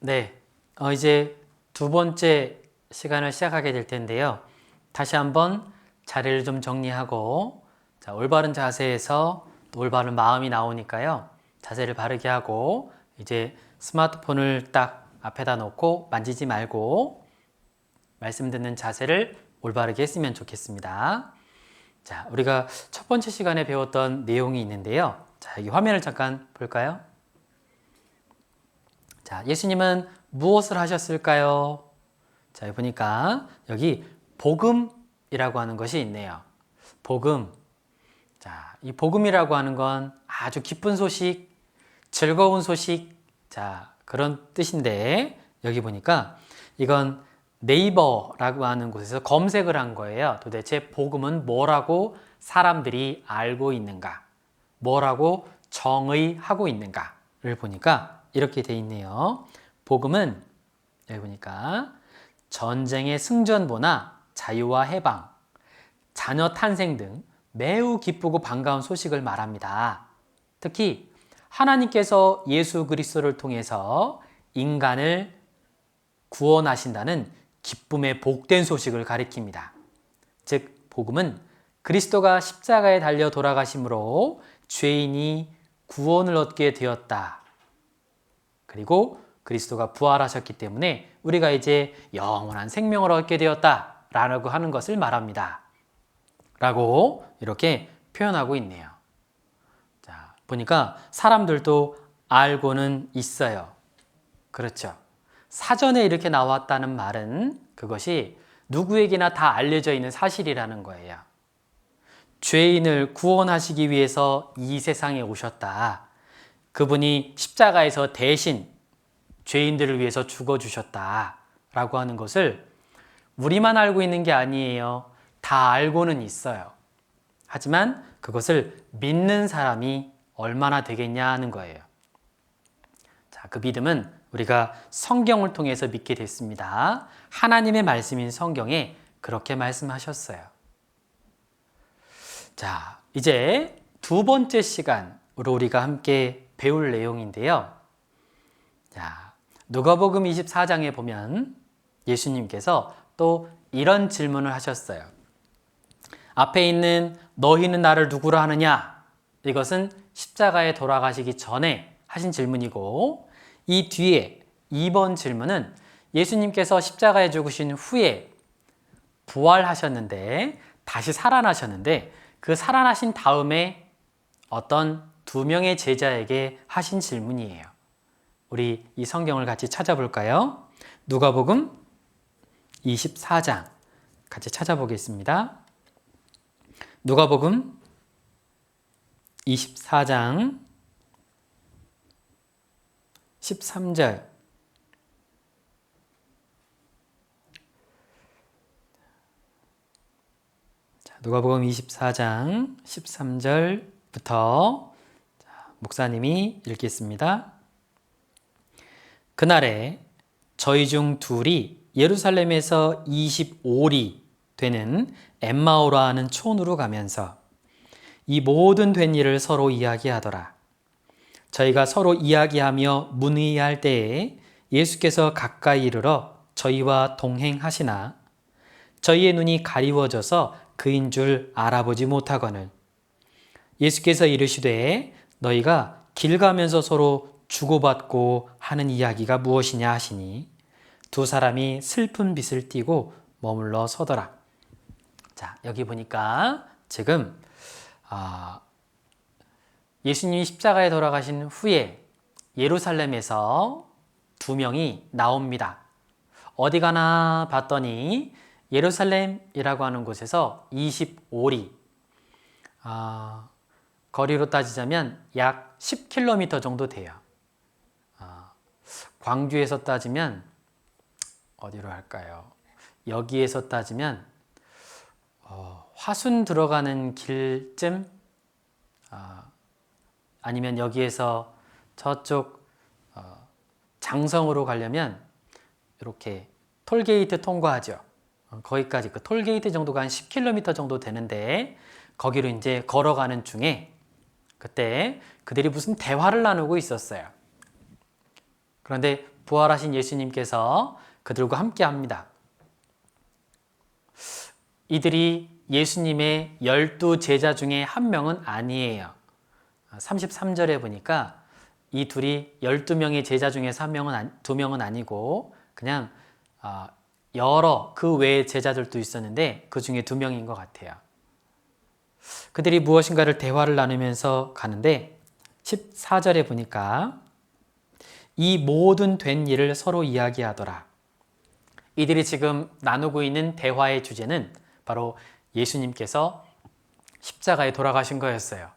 네, 이제 두 번째 시간을 시작하게 될 텐데요. 다시 한번 자리를 좀 정리하고, 자, 올바른 자세에서 또 올바른 마음이 나오니까요. 자세를 바르게 하고, 이제 스마트폰을 딱 앞에다 놓고 만지지 말고, 말씀 듣는 자세를 올바르게 했으면 좋겠습니다. 자, 우리가 첫 번째 시간에 배웠던 내용이 있는데요. 자, 여기 화면을 잠깐 볼까요? 자, 예수님은 무엇을 하셨을까요? 자, 보니까 여기 복음이라고 하는 것이 있네요. 복음. 자, 이 복음이라고 하는 건 아주 기쁜 소식, 즐거운 소식, 자, 그런 뜻인데 여기 보니까 이건 네이버라고 하는 곳에서 검색을 한 거예요. 도대체 복음은 뭐라고 사람들이 알고 있는가? 뭐라고 정의하고 있는가를 보니까 이렇게 돼 있네요. 복음은 여기 보니까 전쟁의 승전보나 자유와 해방, 자녀 탄생 등 매우 기쁘고 반가운 소식을 말합니다. 특히 하나님께서 예수 그리스도를 통해서 인간을 구원하신다는 기쁨의 복된 소식을 가리킵니다. 즉 복음은 그리스도가 십자가에 달려 돌아가심으로 죄인이 구원을 얻게 되었다. 그리고 그리스도가 부활하셨기 때문에 우리가 이제 영원한 생명을 얻게 되었다라고 하는 것을 말합니다. 라고 이렇게 표현하고 있네요. 자, 보니까 사람들도 알고는 있어요. 그렇죠. 사전에 이렇게 나왔다는 말은 그것이 누구에게나 다 알려져 있는 사실이라는 거예요. 죄인을 구원하시기 위해서 이 세상에 오셨다. 그분이 십자가에서 대신 죄인들을 위해서 죽어주셨다. 라고 하는 것을 우리만 알고 있는 게 아니에요. 다 알고는 있어요. 하지만 그것을 믿는 사람이 얼마나 되겠냐 하는 거예요. 자, 그 믿음은 우리가 성경을 통해서 믿게 됐습니다. 하나님의 말씀인 성경에 그렇게 말씀하셨어요. 자, 이제 두 번째 시간으로 우리가 함께 배울 내용인데요. 자, 누가복음 24장에 보면 예수님께서 또 이런 질문을 하셨어요. 앞에 있는 너희는 나를 누구라 하느냐? 이것은 십자가에 돌아가시기 전에 하신 질문이고 이 뒤에 2번 질문은 예수님께서 십자가에 죽으신 후에 부활하셨는데 다시 살아나셨는데 그 살아나신 다음에 어떤 두 명의 제자에게 하신 질문이에요. 우리 이 성경을 같이 찾아볼까요? 누가복음 24장 같이 찾아보겠습니다. 누가복음 24장 13절 누가복음 24장 13절부터 목사님이 읽겠습니다. 그날에 저희 중 둘이 예루살렘에서 25리 되는 엠마오라 하는 촌으로 가면서 이 모든 된 일을 서로 이야기하더라. 저희가 서로 이야기하며 문의할 때에 예수께서 가까이 이르러 저희와 동행하시나 저희의 눈이 가리워져서 그인 줄 알아보지 못하거늘 예수께서 이르시되 너희가 길 가면서 서로 주고받고 하는 이야기가 무엇이냐 하시니 두 사람이 슬픈 빛을 띠고 머물러 서더라. 자, 여기 보니까 지금 예수님이 십자가에 돌아가신 후에 예루살렘에서 두 명이 나옵니다. 어디 가나 봤더니 예루살렘이라고 하는 곳에서 25리 거리로 따지자면 약 10km 정도 돼요. 광주에서 따지면 어디로 할까요? 여기에서 따지면 화순 들어가는 길쯤 아니면 여기에서 저쪽 장성으로 가려면 이렇게 톨게이트 통과하죠. 거기까지 그 톨게이트 정도가 한 10km 정도 되는데 거기로 이제 걸어가는 중에 그때 그들이 무슨 대화를 나누고 있었어요. 그런데 부활하신 예수님께서 그들과 함께 합니다. 이들이 예수님의 12 제자 중에 한 명은 아니에요. 33절에 보니까 이 둘이 12명의 제자 중에서 두 명은 아니고 그냥 여러 그 외의 제자들도 있었는데 그 중에 2명인 것 같아요. 그들이 무엇인가를 대화를 나누면서 가는데 14절에 보니까 이 모든 된 일을 서로 이야기하더라. 이들이 지금 나누고 있는 대화의 주제는 바로 예수님께서 십자가에 돌아가신 거였어요.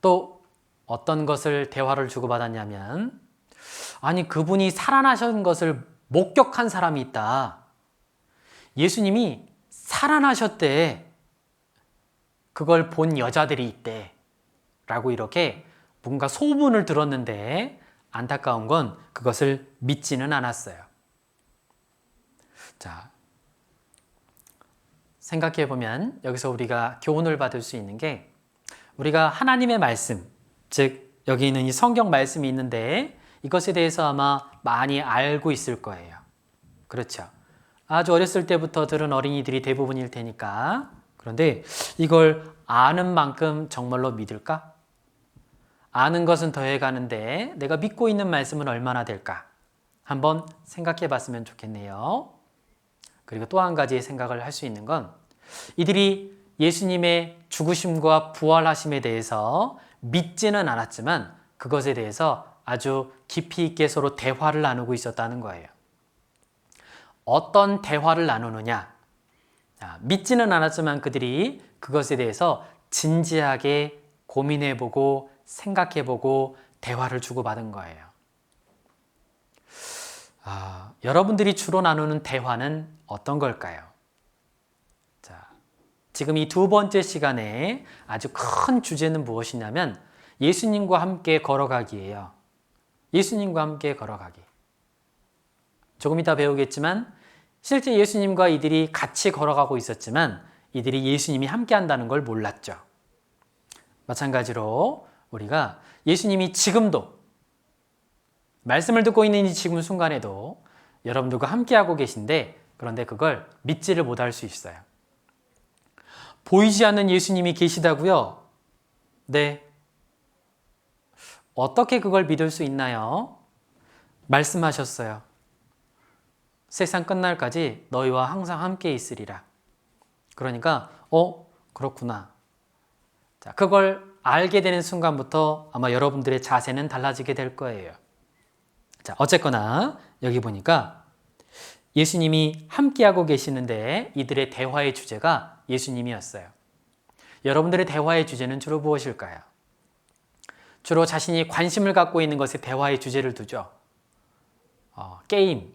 또 어떤 것을 대화를 주고받았냐면 아니 그분이 살아나신 것을 목격한 사람이 있다. 예수님이 살아나셨대. 그걸 본 여자들이 있대. 라고 이렇게 뭔가 소문을 들었는데 안타까운 건 그것을 믿지는 않았어요. 자, 생각해 보면 여기서 우리가 교훈을 받을 수 있는 게 우리가 하나님의 말씀, 즉 여기 있는 이 성경 말씀이 있는데 이것에 대해서 아마 많이 알고 있을 거예요. 그렇죠? 아주 어렸을 때부터 들은 어린이들이 대부분일 테니까. 그런데 이걸 아는 만큼 정말로 믿을까? 아는 것은 더해가는데 내가 믿고 있는 말씀은 얼마나 될까? 한번 생각해 봤으면 좋겠네요. 그리고 또 한 가지 생각을 할 수 있는 건 이들이 예수님의 죽으심과 부활하심에 대해서 믿지는 않았지만 그것에 대해서 아주 깊이 있게 서로 대화를 나누고 있었다는 거예요. 어떤 대화를 나누느냐? 믿지는 않았지만 그들이 그것에 대해서 진지하게 고민해보고 생각해보고 대화를 주고받은 거예요. 여러분들이 주로 나누는 대화는 어떤 걸까요? 자, 지금 이 2번째 시간에 아주 큰 주제는 무엇이냐면 예수님과 함께 걸어가기예요. 예수님과 함께 걸어가기. 조금 이따 배우겠지만 실제 예수님과 이들이 같이 걸어가고 있었지만 이들이 예수님이 함께 한다는 걸 몰랐죠. 마찬가지로 우리가 예수님이 지금도 말씀을 듣고 있는 이 지금 순간에도 여러분들과 함께하고 계신데 그런데 그걸 믿지를 못할 수 있어요. 보이지 않는 예수님이 계시다고요? 네. 어떻게 그걸 믿을 수 있나요? 말씀하셨어요. 세상 끝날까지 너희와 항상 함께 있으리라. 그러니까 그렇구나. 자, 그걸 알게 되는 순간부터 아마 여러분들의 자세는 달라지게 될 거예요. 자, 어쨌거나 여기 보니까 예수님이 함께하고 계시는데 이들의 대화의 주제가 예수님이었어요. 여러분들의 대화의 주제는 주로 무엇일까요? 주로 자신이 관심을 갖고 있는 것에 대화의 주제를 두죠. 게임,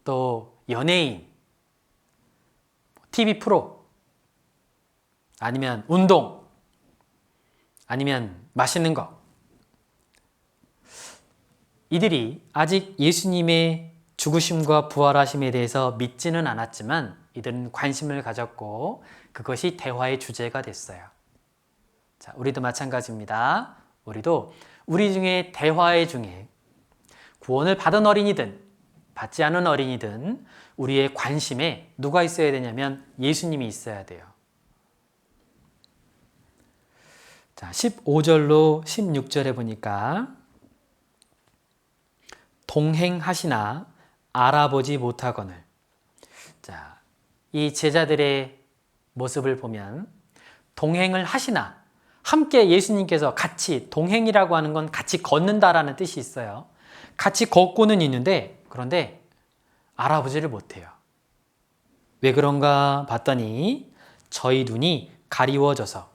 또 연예인, TV 프로, 아니면 운동, 아니면 맛있는 거. 이들이 아직 예수님의 죽으심과 부활하심에 대해서 믿지는 않았지만 이들은 관심을 가졌고 그것이 대화의 주제가 됐어요. 자, 우리도 마찬가지입니다. 우리도 우리 중에 대화의 중에 구원을 받은 어린이든 받지 않은 어린이든 우리의 관심에 누가 있어야 되냐면 예수님이 있어야 돼요. 자, 15절로 16절에 보니까 동행하시나 알아보지 못하거늘. 자, 이 제자들의 모습을 보면 동행을 하시나 함께 예수님께서 같이 동행이라고 하는 건 같이 걷는다라는 뜻이 있어요. 같이 걷고는 있는데 그런데 알아보지를 못해요. 왜 그런가 봤더니 저희 눈이 가리워져서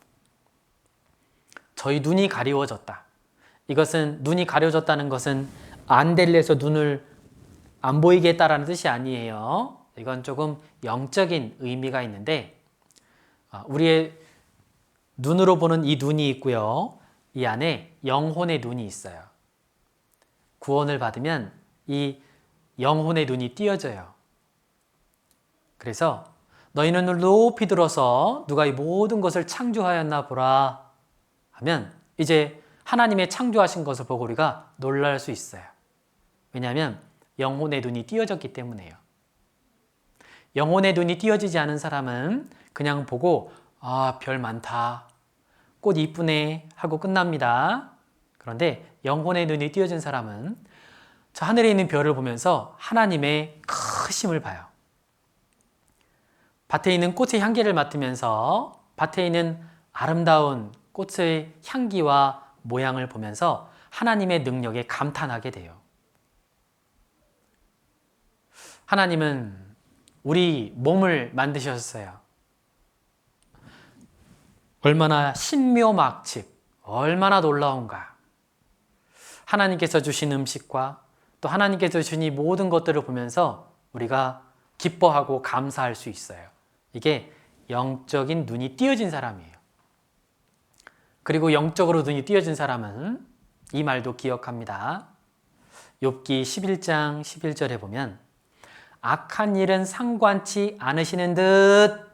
저희 눈이 가리워졌다. 이것은 눈이 가려졌다는 것은 안델레서 눈을 안 보이게 했다라는 뜻이 아니에요. 이건 조금 영적인 의미가 있는데 우리의 눈으로 보는 이 눈이 있고요. 이 안에 영혼의 눈이 있어요. 구원을 받으면 이 영혼의 눈이 띄어져요. 그래서 너희는 눈을 높이 들어서 누가 이 모든 것을 창조하였나 보라 하면 이제 하나님의 창조하신 것을 보고 우리가 놀랄 수 있어요. 왜냐하면 영혼의 눈이 띄어졌기 때문에요. 영혼의 눈이 띄어지지 않은 사람은 그냥 보고 별 많다, 꽃 이쁘네 하고 끝납니다. 그런데 영혼의 눈이 띄어진 사람은 저 하늘에 있는 별을 보면서 하나님의 크심을 봐요. 밭에 있는 꽃의 향기를 맡으면서 밭에 있는 아름다운 꽃의 향기와 모양을 보면서 하나님의 능력에 감탄하게 돼요. 하나님은 우리 몸을 만드셨어요. 얼마나 신묘막측, 얼마나 놀라운가. 하나님께서 주신 음식과 또 하나님께서 주신 이 모든 것들을 보면서 우리가 기뻐하고 감사할 수 있어요. 이게 영적인 눈이 띄어진 사람이에요. 그리고 영적으로 눈이 띄어진 사람은 이 말도 기억합니다. 욥기 11장 11절에 보면 악한 일은 상관치 않으시는 듯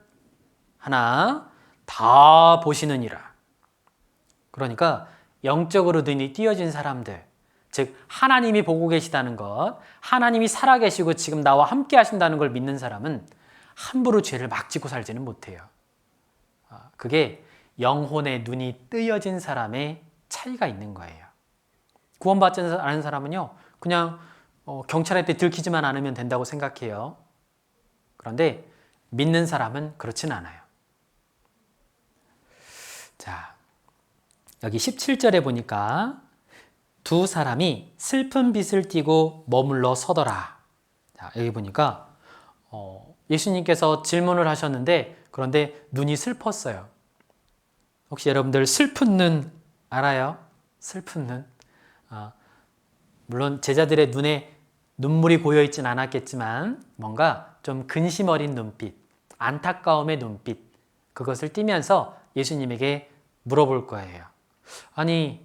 하나 다 보시느니라. 그러니까 영적으로 눈이 띄어진 사람들, 즉 하나님이 보고 계시다는 것, 하나님이 살아계시고 지금 나와 함께 하신다는 걸 믿는 사람은 함부로 죄를 막 짓고 살지는 못해요. 그게 영혼의 눈이 뜨여진 사람의 차이가 있는 거예요. 구원받지 않은 사람은요, 그냥 경찰한테 들키지만 않으면 된다고 생각해요. 그런데 믿는 사람은 그렇진 않아요. 자, 여기 17절에 보니까 두 사람이 슬픈 빛을 띠고 머물러 서더라. 자, 여기 보니까 예수님께서 질문을 하셨는데 그런데 눈이 슬펐어요. 혹시 여러분들 슬픈 눈 알아요? 슬픈 눈. 물론 제자들의 눈에 눈물이 고여있진 않았겠지만 뭔가 좀 근심 어린 눈빛, 안타까움의 눈빛, 그것을 띠면서 예수님에게 물어볼 거예요. 아니,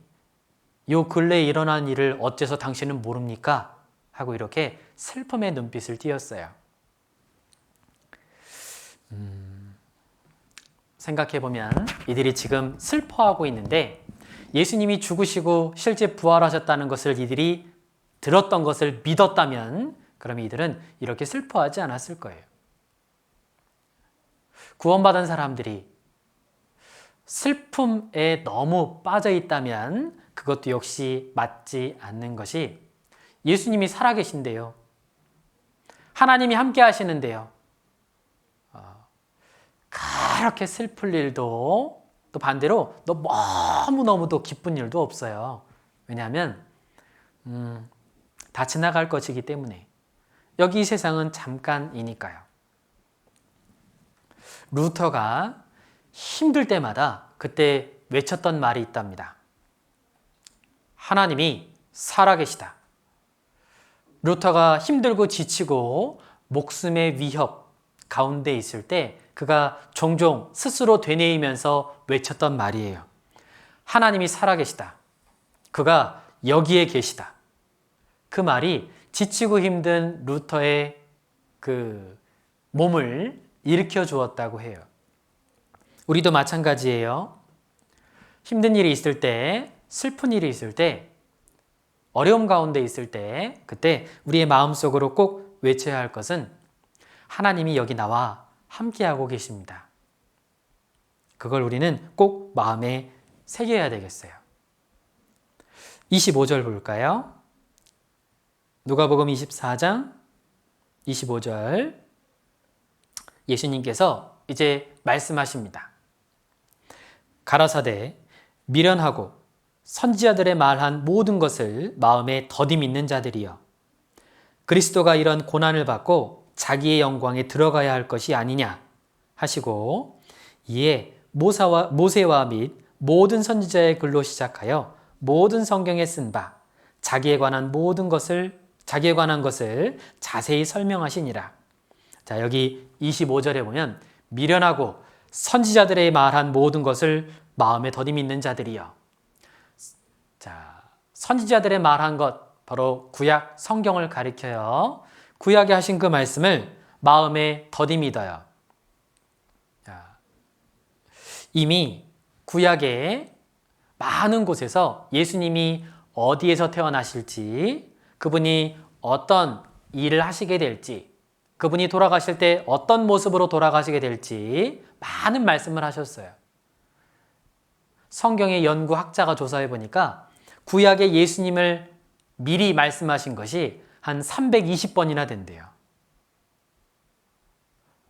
요 근래에 일어난 일을 어째서 당신은 모릅니까? 하고 이렇게 슬픔의 눈빛을 띄었어요. 생각해보면 이들이 지금 슬퍼하고 있는데 예수님이 죽으시고 실제 부활하셨다는 것을 이들이 들었던 것을 믿었다면 그럼 이들은 이렇게 슬퍼하지 않았을 거예요. 구원받은 사람들이 슬픔에 너무 빠져 있다면 그것도 역시 맞지 않는 것이 예수님이 살아계신데요. 하나님이 함께 하시는데요. 그렇게 슬플 일도 또 반대로 너무너무도 기쁜 일도 없어요. 왜냐하면 다 지나갈 것이기 때문에. 여기 이 세상은 잠깐이니까요. 루터가 힘들 때마다 그때 외쳤던 말이 있답니다. 하나님이 살아계시다. 루터가 힘들고 지치고 목숨의 위협 가운데 있을 때 그가 종종 스스로 되뇌이면서 외쳤던 말이에요. 하나님이 살아계시다. 그가 여기에 계시다. 그 말이 지치고 힘든 루터의 그 몸을 일으켜 주었다고 해요. 우리도 마찬가지예요. 힘든 일이 있을 때, 슬픈 일이 있을 때, 어려움 가운데 있을 때, 그때 우리의 마음속으로 꼭 외쳐야 할 것은 하나님이 여기 나와 함께하고 계십니다. 그걸 우리는 꼭 마음에 새겨야 되겠어요. 25절 볼까요? 누가복음 24장 25절 예수님께서 이제 말씀하십니다. 가라사대 미련하고 선지자들의 말한 모든 것을 마음에 더디 믿는 자들이여 그리스도가 이런 고난을 받고 자기의 영광에 들어가야 할 것이 아니냐 하시고 이에 모세와 및 모든 선지자의 글로 시작하여 모든 성경에 쓴 바 자기에 관한 것을 자세히 설명하시니라. 자, 여기 25절에 보면 미련하고 선지자들의 말한 모든 것을 마음에 더디 믿는 자들이여. 자, 선지자들의 말한 것 바로 구약 성경을 가리켜요. 구약에 하신 그 말씀을 마음에 더디 믿어요. 자, 이미 구약에 많은 곳에서 예수님이 어디에서 태어나실지, 그분이 어떤 일을 하시게 될지, 그분이 돌아가실 때 어떤 모습으로 돌아가시게 될지 많은 말씀을 하셨어요. 성경의 연구학자가 조사해 보니까 구약의 예수님을 미리 말씀하신 것이 한 320번이나 된대요.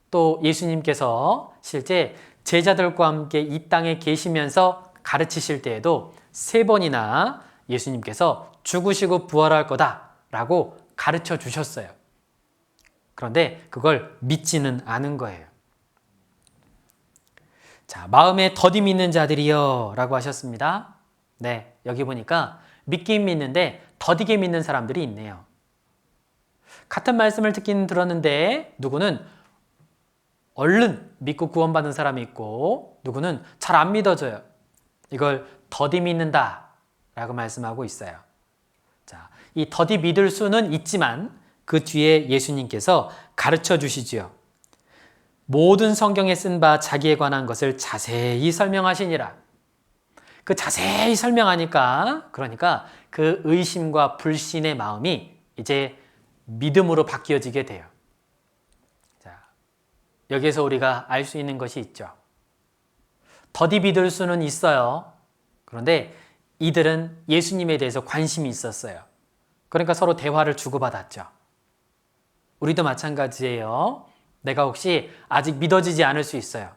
또 예수님께서 실제 제자들과 함께 이 땅에 계시면서 가르치실 때에도 3번이나 예수님께서 죽으시고 부활할 거다라고 가르쳐 주셨어요. 그런데 그걸 믿지는 않은 거예요. 자, 마음에 더디 믿는 자들이여 라고 하셨습니다. 네, 여기 보니까 믿긴 믿는데 더디게 믿는 사람들이 있네요. 같은 말씀을 듣긴 들었는데 누구는 얼른 믿고 구원받는 사람이 있고 누구는 잘 안 믿어져요. 이걸 더디 믿는다 라고 말씀하고 있어요. 자, 이 더디 믿을 수는 있지만 그 뒤에 예수님께서 가르쳐 주시지요. 모든 성경에 쓴 바 자기에 관한 것을 자세히 설명하시니라. 그 자세히 설명하니까 그러니까 그 의심과 불신의 마음이 이제 믿음으로 바뀌어지게 돼요. 자, 여기에서 우리가 알 수 있는 것이 있죠. 더디 믿을 수는 있어요. 그런데 이들은 예수님에 대해서 관심이 있었어요. 그러니까 서로 대화를 주고받았죠. 우리도 마찬가지예요. 내가 혹시 아직 믿어지지 않을 수 있어요.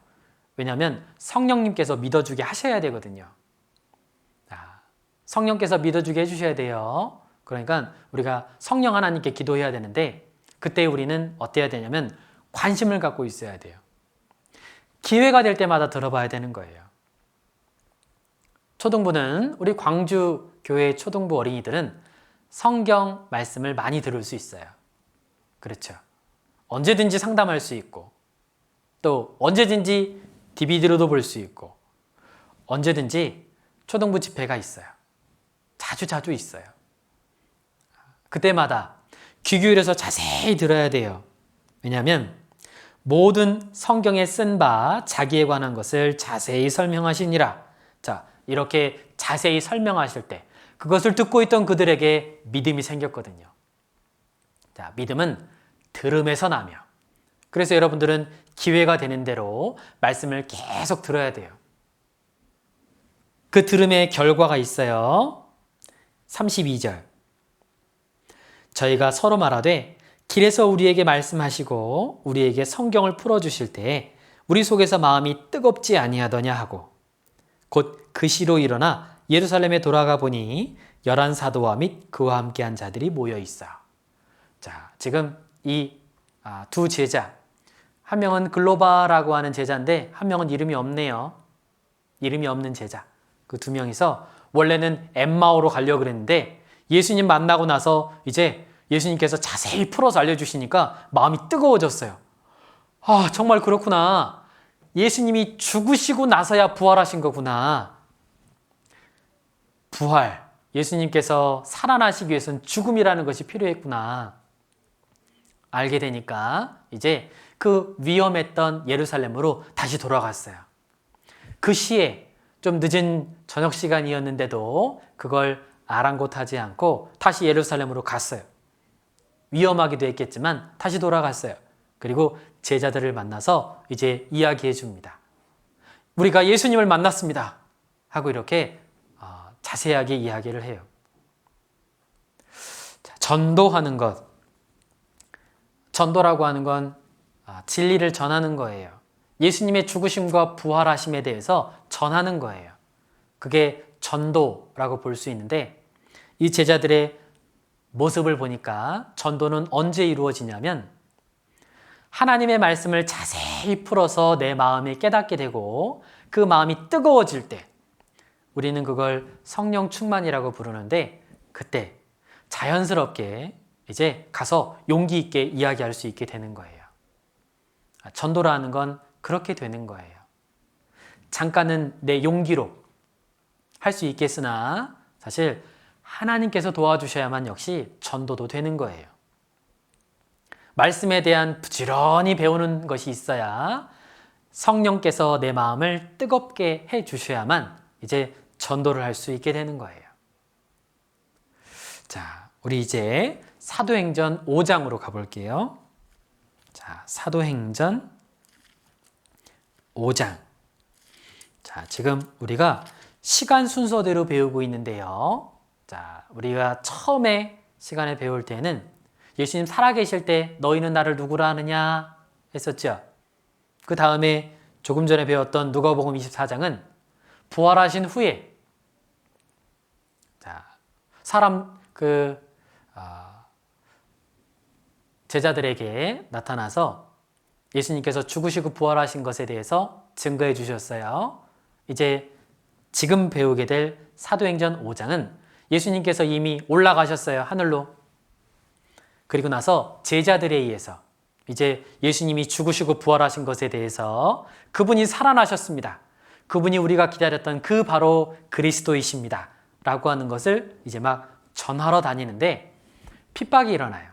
왜냐하면 성령님께서 믿어주게 하셔야 되거든요. 성령께서 믿어주게 해주셔야 돼요. 그러니까 우리가 성령 하나님께 기도해야 되는데 그때 우리는 어때야 되냐면 관심을 갖고 있어야 돼요. 기회가 될 때마다 들어봐야 되는 거예요. 초등부는 우리 광주 교회 초등부 어린이들은 성경 말씀을 많이 들을 수 있어요. 그렇죠. 언제든지 상담할 수 있고 또 언제든지 DVD로도 볼 수 있고 언제든지 초등부 집회가 있어요. 자주 있어요. 그때마다 귀 기울여서 자세히 들어야 돼요. 왜냐하면 모든 성경에 쓴 바 자기에 관한 것을 자세히 설명하시니라. 자, 이렇게 자세히 설명하실 때 그것을 듣고 있던 그들에게 믿음이 생겼거든요. 자, 믿음은 들음에서 나며 그래서 여러분들은 기회가 되는 대로 말씀을 계속 들어야 돼요. 그 들음의 결과가 있어요. 32절 저희가 서로 말하되 길에서 우리에게 말씀하시고 우리에게 성경을 풀어주실 때에 우리 속에서 마음이 뜨겁지 아니하더냐 하고 곧 그 시로 일어나 예루살렘에 돌아가 보니 11 사도와 및 그와 함께한 자들이 모여 있어. 자, 지금 이 두 제자 한 명은 글로바라고 하는 제자인데 한 명은 이름이 없네요. 이름이 없는 제자. 그 2명이서 원래는 엠마오로 가려고 그랬는데 예수님 만나고 나서 이제 예수님께서 자세히 풀어서 알려주시니까 마음이 뜨거워졌어요. 아, 정말 그렇구나. 예수님이 죽으시고 나서야 부활하신 거구나. 부활. 예수님께서 살아나시기 위해서는 죽음이라는 것이 필요했구나. 알게 되니까 이제 그 위험했던 예루살렘으로 다시 돌아갔어요. 그 시에 좀 늦은 저녁 시간이었는데도 그걸 아랑곳하지 않고 다시 예루살렘으로 갔어요. 위험하기도 했겠지만 다시 돌아갔어요. 그리고 제자들을 만나서 이제 이야기해 줍니다. 우리가 예수님을 만났습니다. 하고 이렇게 자세하게 이야기를 해요. 전도하는 것. 전도라고 하는 건 진리를 전하는 거예요. 예수님의 죽으심과 부활하심에 대해서 전하는 거예요. 그게 전도라고 볼 수 있는데 이 제자들의 모습을 보니까 전도는 언제 이루어지냐면 하나님의 말씀을 자세히 풀어서 내 마음에 깨닫게 되고 그 마음이 뜨거워질 때 우리는 그걸 성령 충만이라고 부르는데 그때 자연스럽게 이제 가서 용기 있게 이야기할 수 있게 되는 거예요. 전도라는 건 그렇게 되는 거예요. 잠깐은 내 용기로 할 수 있겠으나 사실 하나님께서 도와주셔야만 역시 전도도 되는 거예요. 말씀에 대한 부지런히 배우는 것이 있어야 성령께서 내 마음을 뜨겁게 해 주셔야만 이제 전도를 할 수 있게 되는 거예요. 자, 우리 이제 사도행전 5장으로 가볼게요. 자, 사도행전 5장. 자, 지금 우리가 시간 순서대로 배우고 있는데요. 자, 우리가 처음에 시간에 배울 때는 예수님 살아계실 때 너희는 나를 누구라 하느냐 했었죠. 그 다음에 조금 전에 배웠던 누가복음 24장은 부활하신 후에 자, 제자들에게 나타나서 예수님께서 죽으시고 부활하신 것에 대해서 증거해 주셨어요. 이제 지금 배우게 될 사도행전 5장은 예수님께서 이미 올라가셨어요. 하늘로. 그리고 나서 제자들에 의해서 이제 예수님이 죽으시고 부활하신 것에 대해서 그분이 살아나셨습니다. 그분이 우리가 기다렸던 그 바로 그리스도이십니다. 라고 하는 것을 이제 막 전하러 다니는데 핍박이 일어나요.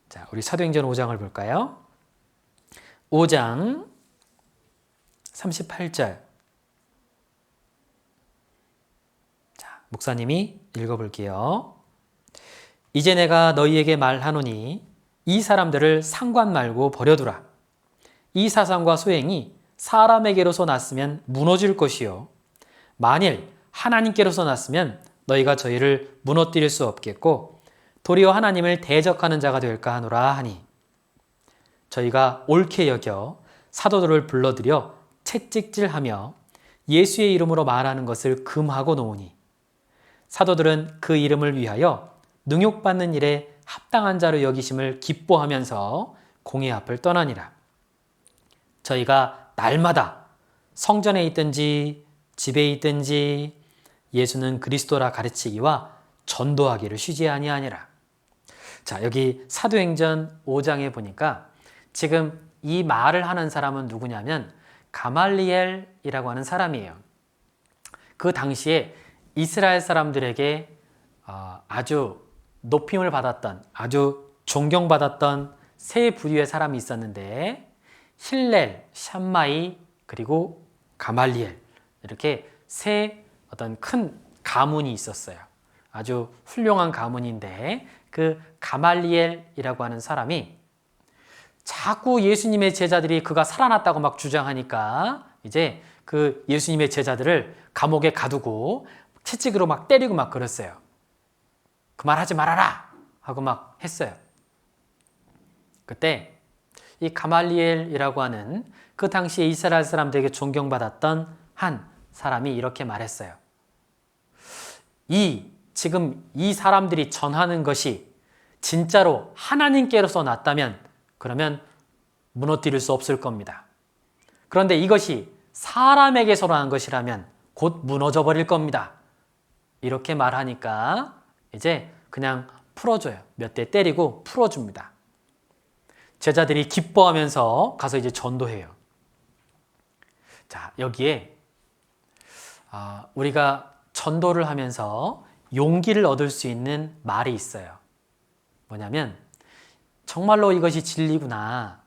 자, 우리 사도행전 5장을 볼까요? 5장 38절. 자, 목사님이 읽어볼게요. 이제 내가 너희에게 말하노니 이 사람들을 상관 말고 버려두라. 이 사상과 소행이 사람에게로서 났으면 무너질 것이요. 만일 하나님께로서 났으면 너희가 저희를 무너뜨릴 수 없겠고 도리어 하나님을 대적하는 자가 될까 하노라 하니 저희가 옳게 여겨 사도들을 불러들여 채찍질하며 예수의 이름으로 말하는 것을 금하고 놓으니 사도들은 그 이름을 위하여 능욕받는 일에 합당한 자로 여기심을 기뻐하면서 공회 앞을 떠나니라. 저희가 날마다 성전에 있든지 집에 있든지 예수는 그리스도라 가르치기와 전도하기를 쉬지 아니하니라. 자, 여기 사도행전 5장에 보니까 지금 이 말을 하는 사람은 누구냐면 가말리엘이라고 하는 사람이에요. 그 당시에 이스라엘 사람들에게 아주 높임을 받았던, 아주 존경받았던 세 부류의 사람이 있었는데 힐렐, 샴마이, 그리고 가말리엘 이렇게 세 어떤 큰 가문이 있었어요. 아주 훌륭한 가문인데 그 가말리엘이라고 하는 사람이 자꾸 예수님의 제자들이 그가 살아났다고 막 주장하니까 이제 그 예수님의 제자들을 감옥에 가두고 채찍으로 막 때리고 막 그랬어요. 그 말 하지 말아라 하고 막 했어요. 그때 이 가말리엘이라고 하는 그 당시에 이스라엘 사람들에게 존경받았던 한 사람이 이렇게 말했어요. 지금 이 사람들이 전하는 것이 진짜로 하나님께로서 났다면 그러면 무너뜨릴 수 없을 겁니다. 그런데 이것이 사람에게서 난 것이라면 곧 무너져 버릴 겁니다. 이렇게 말하니까 이제 그냥 풀어줘요. 몇 대 때리고 풀어줍니다. 제자들이 기뻐하면서 가서 이제 전도해요. 자, 여기에 우리가 전도를 하면서 용기를 얻을 수 있는 말이 있어요. 뭐냐면 정말로 이것이 진리구나.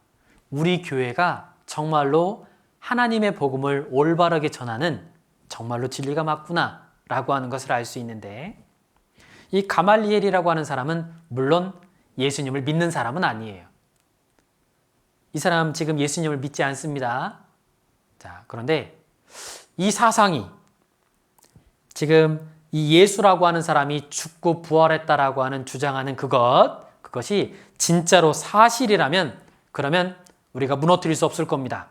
우리 교회가 정말로 하나님의 복음을 올바르게 전하는 정말로 진리가 맞구나 라고 하는 것을 알 수 있는데 이 가말리엘이라고 하는 사람은 물론 예수님을 믿는 사람은 아니에요. 이 사람 지금 예수님을 믿지 않습니다. 자, 그런데 이 사상이 지금 이 예수라고 하는 사람이 죽고 부활했다라고 하는 주장하는 그것이 진짜로 사실이라면 그러면 우리가 무너뜨릴 수 없을 겁니다.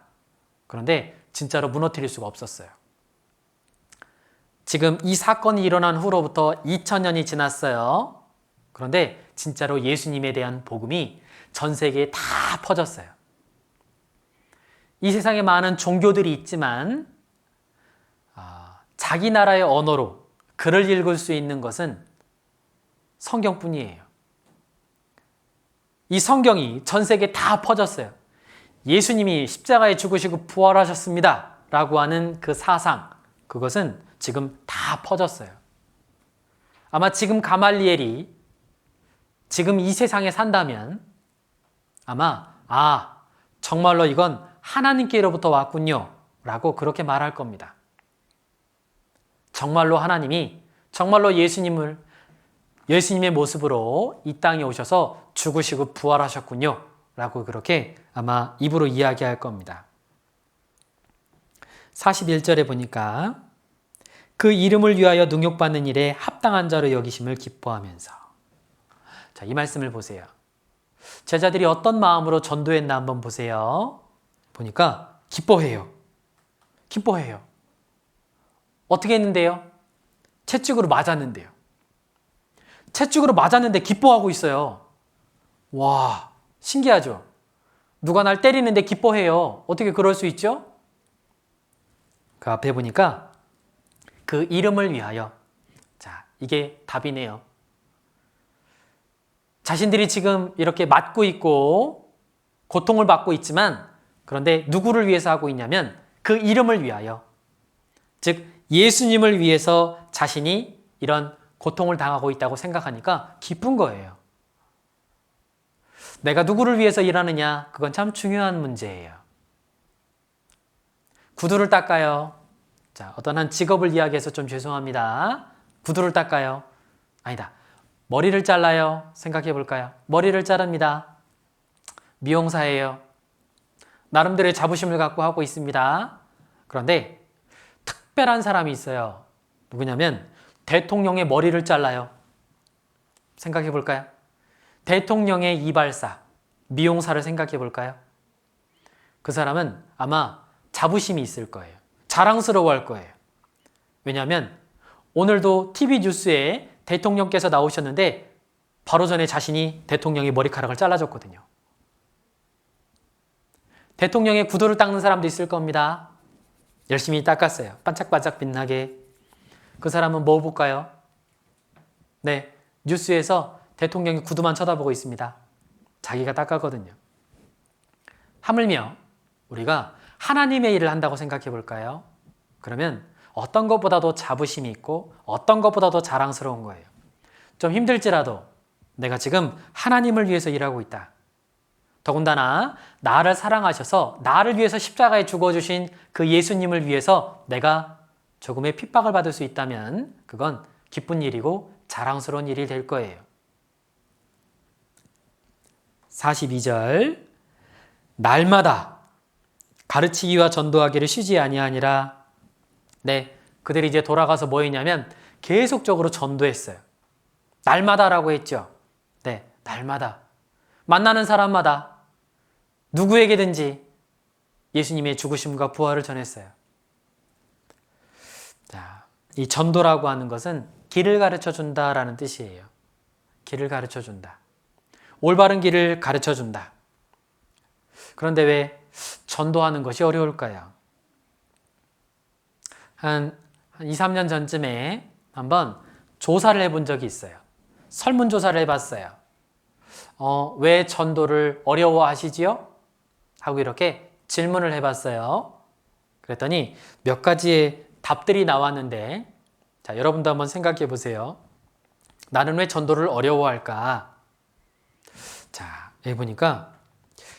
그런데 진짜로 무너뜨릴 수가 없었어요. 지금 이 사건이 일어난 후로부터 2000년이 지났어요. 그런데 진짜로 예수님에 대한 복음이 전 세계에 다 퍼졌어요. 이 세상에 많은 종교들이 있지만 자기 나라의 언어로 글을 읽을 수 있는 것은 성경뿐이에요. 이 성경이 전 세계에 다 퍼졌어요. 예수님이 십자가에 죽으시고 부활하셨습니다 라고 하는 그 사상, 그것은 지금 다 퍼졌어요. 아마 지금 가말리엘이 지금 이 세상에 산다면 아마 정말로 이건 하나님께로부터 왔군요 라고 그렇게 말할 겁니다. 정말로 하나님이 정말로 예수님의 모습으로 이 땅에 오셔서 죽으시고 부활하셨군요. 라고 그렇게 아마 입으로 이야기할 겁니다. 41절에 보니까 그 이름을 위하여 능욕받는 일에 합당한 자로 여기심을 기뻐하면서. 자, 이 말씀을 보세요. 제자들이 어떤 마음으로 전도했나 한번 보세요. 보니까 기뻐해요. 기뻐해요. 어떻게 했는데요? 채찍으로 맞았는데요. 채찍으로 맞았는데 기뻐하고 있어요. 와, 신기하죠? 누가 날 때리는데 기뻐해요. 어떻게 그럴 수 있죠? 그 앞에 보니까 그 이름을 위하여. 자, 이게 답이네요. 자신들이 지금 이렇게 맞고 있고 고통을 받고 있지만 그런데 누구를 위해서 하고 있냐면 그 이름을 위하여. 즉 예수님을 위해서 자신이 이런 고통을 당하고 있다고 생각하니까 기쁜 거예요. 내가 누구를 위해서 일하느냐? 그건 참 중요한 문제예요. 구두를 닦아요. 자, 어떤 한 직업을 이야기해서 좀 죄송합니다. 구두를 닦아요. 아니다. 머리를 잘라요. 생각해 볼까요? 머리를 자릅니다. 미용사예요. 나름대로의 자부심을 갖고 하고 있습니다. 그런데 특별한 사람이 있어요. 누구냐면 대통령의 머리를 잘라요. 생각해 볼까요? 대통령의 이발사, 미용사를 생각해 볼까요? 그 사람은 아마 자부심이 있을 거예요. 자랑스러워 할 거예요. 왜냐하면 오늘도 TV 뉴스에 대통령께서 나오셨는데 바로 전에 자신이 대통령의 머리카락을 잘라줬거든요. 대통령의 구두를 닦는 사람도 있을 겁니다. 열심히 닦았어요. 반짝반짝 빛나게. 그 사람은 뭐 볼까요? 네, 뉴스에서 대통령이 구두만 쳐다보고 있습니다. 자기가 닦았거든요. 하물며 우리가 하나님의 일을 한다고 생각해 볼까요? 그러면 어떤 것보다도 자부심이 있고 어떤 것보다도 자랑스러운 거예요. 좀 힘들지라도 내가 지금 하나님을 위해서 일하고 있다. 더군다나 나를 사랑하셔서 나를 위해서 십자가에 죽어주신 그 예수님을 위해서 내가 조금의 핍박을 받을 수 있다면 그건 기쁜 일이고 자랑스러운 일이 될 거예요. 42절 날마다 가르치기와 전도하기를 쉬지 아니하니라. 네, 그들이 이제 돌아가서 뭐 했냐면 계속적으로 전도했어요. 날마다라고 했죠. 네, 날마다. 만나는 사람마다 누구에게든지 예수님의 죽으심과 부활을 전했어요. 자, 이 전도라고 하는 것은 길을 가르쳐 준다라는 뜻이에요. 길을 가르쳐 준다. 올바른 길을 가르쳐 준다. 그런데 왜 전도하는 것이 어려울까요? 한 2, 3년 전쯤에 한번 조사를 해본 적이 있어요. 설문조사를 해봤어요. 왜 전도를 어려워하시지요? 하고 이렇게 질문을 해봤어요. 그랬더니 몇 가지의 답들이 나왔는데, 자, 여러분도 한번 생각해 보세요. 나는 왜 전도를 어려워할까? 자, 여기 보니까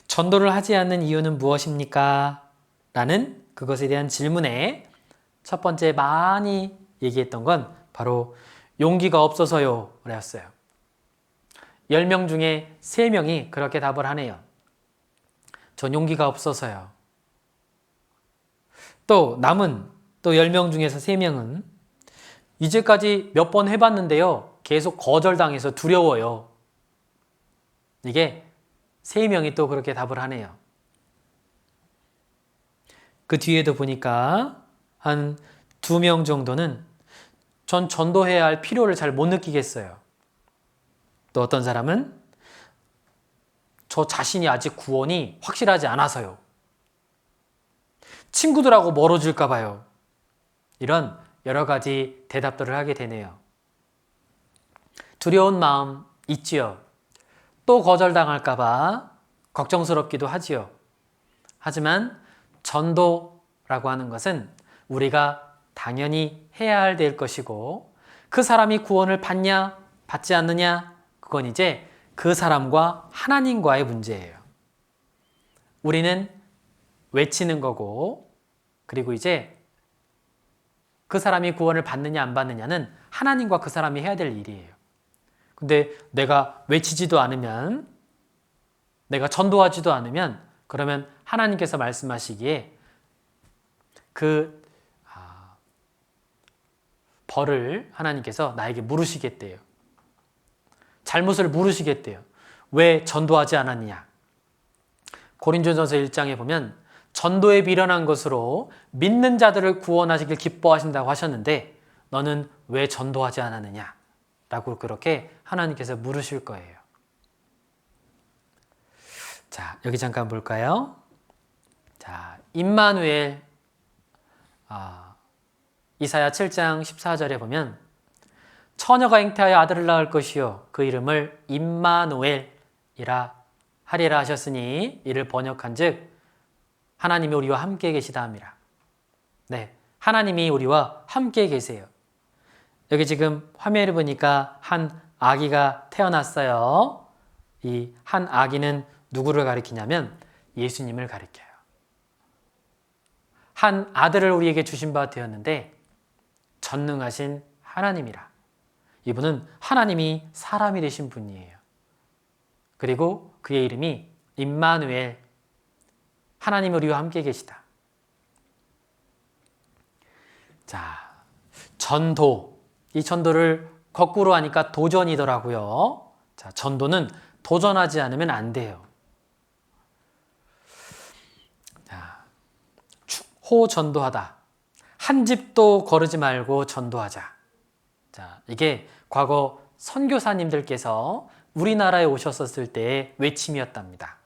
전도를 하지 않는 이유는 무엇입니까? 라는 그것에 대한 질문에 첫 번째 많이 얘기했던 건 바로 용기가 없어서요. 그랬어요. 10명 중에 3명이 그렇게 답을 하네요. 전 용기가 없어서요. 또 남은 또 10명 중에서 3명은 이제까지 몇 번 해봤는데요. 계속 거절당해서 두려워요. 이게 3명이 또 그렇게 답을 하네요. 그 뒤에도 보니까 한 2명 정도는 전 전도해야 할 필요를 잘 못 느끼겠어요. 또 어떤 사람은 저 자신이 아직 구원이 확실하지 않아서요. 친구들하고 멀어질까 봐요. 이런 여러 가지 대답들을 하게 되네요. 두려운 마음 있지요. 또 거절당할까 봐 걱정스럽기도 하지요. 하지만 전도라고 하는 것은 우리가 당연히 해야 될 것이고 그 사람이 구원을 받냐 받지 않느냐 그건 이제 그 사람과 하나님과의 문제예요. 우리는 외치는 거고 그리고 이제 그 사람이 구원을 받느냐 안 받느냐는 하나님과 그 사람이 해야 될 일이에요. 근데 내가 외치지도 않으면, 내가 전도하지도 않으면, 그러면 하나님께서 말씀하시기에 그 벌을 하나님께서 나에게 물으시겠대요. 잘못을 물으시겠대요. 왜 전도하지 않았느냐? 고린도전서 1장에 보면 전도에 미련한 것으로 믿는 자들을 구원하시길 기뻐하신다고 하셨는데 너는 왜 전도하지 않았느냐? 라고 그렇게 하나님께서 물으실 거예요. 자, 여기 잠깐 볼까요? 자, 임마누엘, 이사야 7장 14절에 보면 처녀가 잉태하여 아들을 낳을 것이요 그 이름을 임마누엘이라 하리라 하셨으니 이를 번역한즉 하나님이 우리와 함께 계시다 함이라. 네, 하나님이 우리와 함께 계세요. 여기 지금 화면을 보니까 한 아기가 태어났어요. 이 한 아기는 누구를 가리키냐면 예수님을 가리켜요. 한 아들을 우리에게 주신 바 되었는데 전능하신 하나님이라. 이분은 하나님이 사람이 되신 분이에요. 그리고 그의 이름이 임마누엘, 하나님이 우리와 함께 계시다. 자, 전도. 이 전도를 거꾸로 하니까 도전이더라고요. 자, 전도는 도전하지 않으면 안 돼요. 자, 축호 전도하다. 한 집도 거르지 말고 전도하자. 자, 이게 과거 선교사님들께서 우리나라에 오셨었을 때의 외침이었답니다.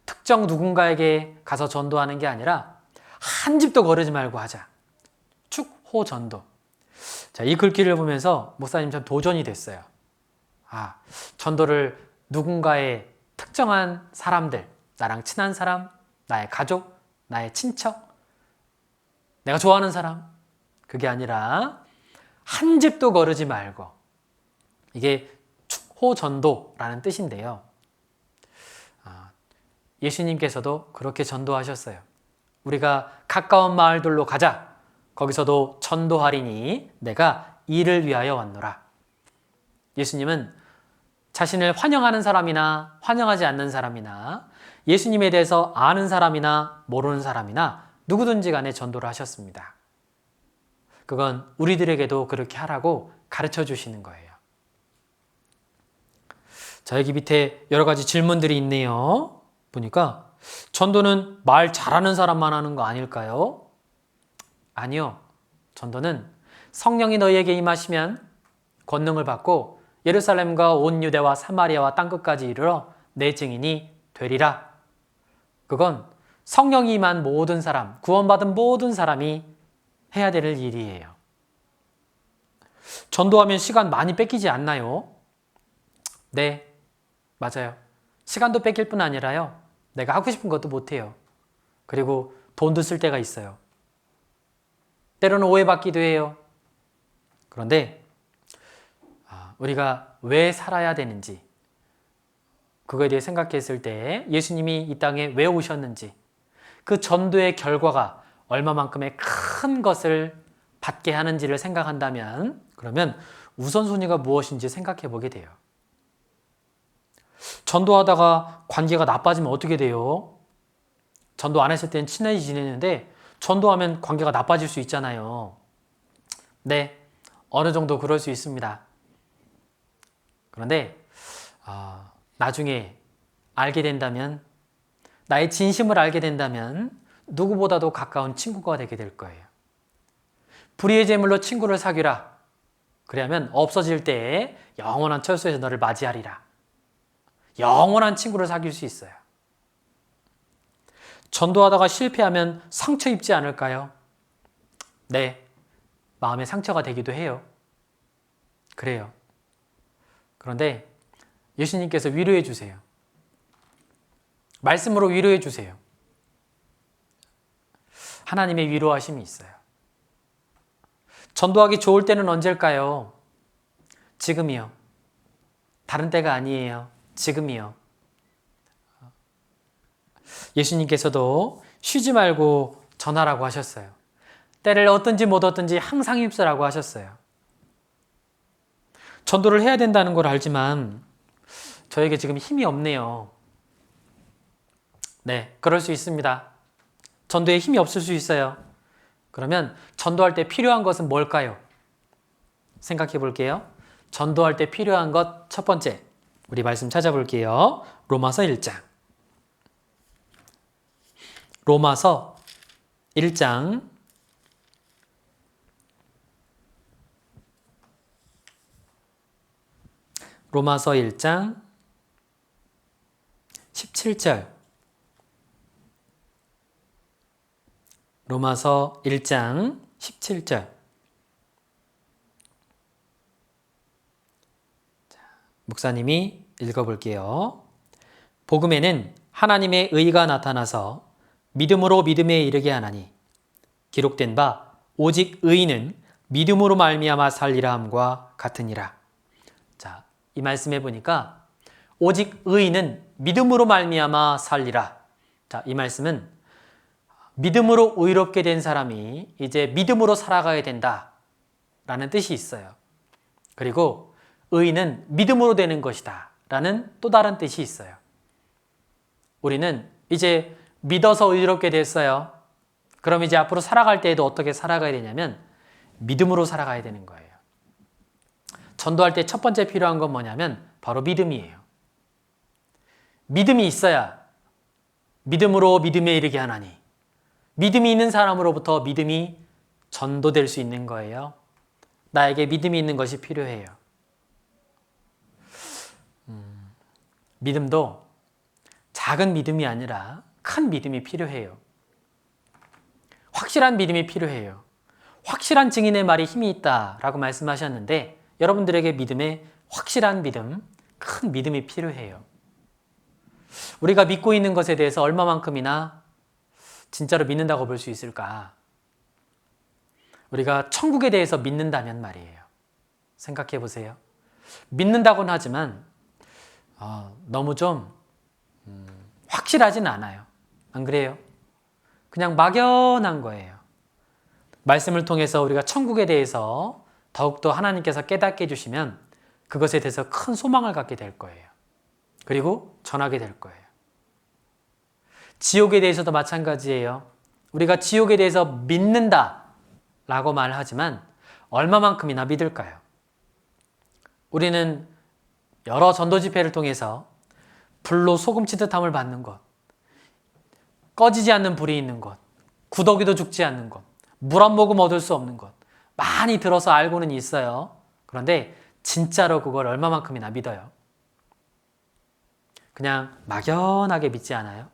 특정 누군가에게 가서 전도하는 게 아니라 한 집도 거르지 말고 하자. 축호 전도. 자, 이 글귀를 보면서 목사님 참 도전이 됐어요. 전도를 누군가의 특정한 사람들, 나랑 친한 사람, 나의 가족, 나의 친척, 내가 좋아하는 사람, 그게 아니라 한 집도 거르지 말고, 이게 축호 전도라는 뜻인데요. 예수님께서도 그렇게 전도하셨어요. 우리가 가까운 마을들로 가자. 거기서도 전도하리니 내가 이를 위하여 왔노라. 예수님은 자신을 환영하는 사람이나 환영하지 않는 사람이나 예수님에 대해서 아는 사람이나 모르는 사람이나 누구든지 간에 전도를 하셨습니다. 그건 우리들에게도 그렇게 하라고 가르쳐 주시는 거예요. 자, 여기 밑에 여러 가지 질문들이 있네요. 보니까 전도는 말 잘하는 사람만 하는 거 아닐까요? 아니요. 전도는 성령이 너희에게 임하시면 권능을 받고 예루살렘과 온 유대와 사마리아와 땅끝까지 이르러 내 증인이 되리라. 그건 성령이 임한 모든 사람, 구원받은 모든 사람이 해야 될 일이에요. 전도하면 시간 많이 뺏기지 않나요? 네, 맞아요. 시간도 뺏길 뿐 아니라요. 내가 하고 싶은 것도 못해요. 그리고 돈도 쓸 때가 있어요. 때로는 오해받기도 해요. 그런데 우리가 왜 살아야 되는지, 그거에 대해 생각했을 때 예수님이 이 땅에 왜 오셨는지, 그 전도의 결과가 얼마만큼의 큰 것을 받게 하는지를 생각한다면, 그러면 우선순위가 무엇인지 생각해 보게 돼요. 전도하다가 관계가 나빠지면 어떻게 돼요? 전도 안 했을 때는 친하게 지내는데 전도하면 관계가 나빠질 수 있잖아요. 네, 어느 정도 그럴 수 있습니다. 그런데 나중에 알게 된다면, 나의 진심을 알게 된다면 누구보다도 가까운 친구가 되게 될 거예요. 불의의 제물로 친구를 사귀라. 그래야면 없어질 때에 영원한 처소에서 너를 맞이하리라. 영원한 친구를 사귈 수 있어요. 전도하다가 실패하면 상처 입지 않을까요? 네, 마음에 상처가 되기도 해요. 그래요. 그런데 예수님께서 위로해 주세요. 말씀으로 위로해 주세요. 하나님의 위로하심이 있어요. 전도하기 좋을 때는 언제일까요? 지금이요. 다른 때가 아니에요. 지금이요. 예수님께서도 쉬지 말고 전하라고 하셨어요. 때를 얻든지 못 얻든지 항상 힘쓰라고 하셨어요. 전도를 해야 된다는 걸 알지만 저에게 지금 힘이 없네요. 네, 그럴 수 있습니다. 전도에 힘이 없을 수 있어요. 그러면 전도할 때 필요한 것은 뭘까요? 생각해 볼게요. 전도할 때 필요한 것 첫 번째, 우리 말씀 찾아볼게요. 로마서 1장. 로마서 1장 17절. 로마서 1장 17절. 목사님이 읽어볼게요. 복음에는 하나님의 의가 나타나서 믿음으로 믿음에 이르게 하나니 기록된 바 오직 의인은 믿음으로 말미암아 살리라 함과 같으니라. 자, 이 말씀해 보니까 오직 의인은 믿음으로 말미암아 살리라. 자, 이 말씀은 믿음으로 의롭게 된 사람이 이제 믿음으로 살아가야 된다라는 뜻이 있어요. 그리고 의인은 믿음으로 되는 것이다 라는 또 다른 뜻이 있어요. 우리는 이제 믿어서 의롭게 됐어요. 그럼 이제 앞으로 살아갈 때에도 어떻게 살아가야 되냐면 믿음으로 살아가야 되는 거예요. 전도할 때 첫 번째 필요한 건 뭐냐면 바로 믿음이에요. 믿음이 있어야 믿음으로 믿음에 이르게 하나니, 믿음이 있는 사람으로부터 믿음이 전도될 수 있는 거예요. 나에게 믿음이 있는 것이 필요해요. 믿음도 작은 믿음이 아니라 큰 믿음이 필요해요. 확실한 믿음이 필요해요. 확실한 증인의 말이 힘이 있다라고 말씀하셨는데 여러분들에게 믿음에 확실한 믿음, 큰 믿음이 필요해요. 우리가 믿고 있는 것에 대해서 얼마만큼이나 진짜로 믿는다고 볼 수 있을까? 우리가 천국에 대해서 믿는다면 말이에요. 생각해 보세요. 믿는다고는 하지만 너무 좀 확실하진 않아요. 안 그래요? 그냥 막연한 거예요. 말씀을 통해서 우리가 천국에 대해서 더욱더 하나님께서 깨닫게 해주시면 그것에 대해서 큰 소망을 갖게 될 거예요. 그리고 전하게 될 거예요. 지옥에 대해서도 마찬가지예요. 우리가 지옥에 대해서 믿는다 라고 말하지만 얼마만큼이나 믿을까요? 우리는 여러 전도 집회를 통해서 불로 소금 치듯함을 받는 것, 꺼지지 않는 불이 있는 것, 구더기도 죽지 않는 것, 물 한 모금 얻을 수 없는 것 많이 들어서 알고는 있어요. 그런데 진짜로 그걸 얼마만큼이나 믿어요? 그냥 막연하게 믿지 않아요?